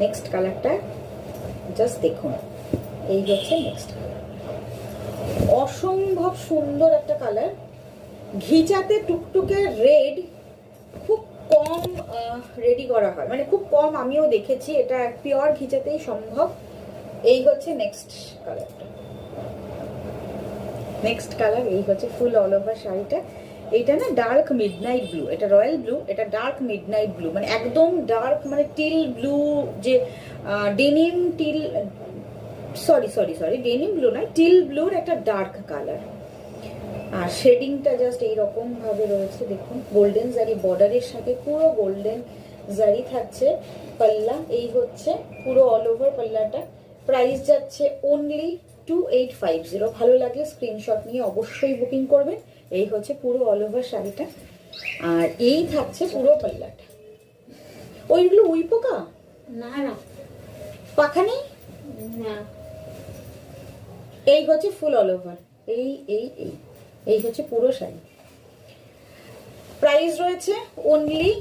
Next কালারটা just দেখুন, এই হচ্ছে নেক্সট কালার। অসম্ভব সুন্দর একটা কালার, ঘিচাতে টুকটুকে রেড, খুব কম রেডি করা হয়, মানে খুব কম আমিও দেখেছি, এটা পিওর ঘিচাতেই সম্ভব। এই হচ্ছে নেক্সট কালারটা, নেক্সট কালার এই হচ্ছে ফুল অল ওভার শাড়িটা। এইটা না ডার্ক মিডনাইট ব্লু, এটা রয়্যাল ব্লু, এটা ডার্ক মিডনাইট ব্লু, মানে একদম ডার্ক, মানে টিল ব্লু, যে denim till, sorry sorry sorry denim blue নয়, টিল ব্লুর একটা ডার্ক কালার। আর শেডিংটা জাস্ট এইরকম ভাবে রয়েছে দেখুন, গোল্ডেন জারি বর্ডারের সাথে পুরো গোল্ডেন জারি থাকছে। পাল্লা এই হচ্ছে পুরো অল ওভার পাল্লাটা। প্রাইস যাচ্ছে অনলি 2850। ভালো লাগলে স্ক্রিনশট নিয়ে অবশ্যই বুকিং করবেন। এই হচ্ছে পুরো অল ওভার শাড়িটা, আর এই থাকছে পুরো পাল্লাটা। ওইগুলো উই পোকা না না, পাখা নেই না। এই হচ্ছে ফুল অল ওভার, এই এই এই এই হচ্ছে পুরো শাড়ি। প্রাইস রয়েছে অনলি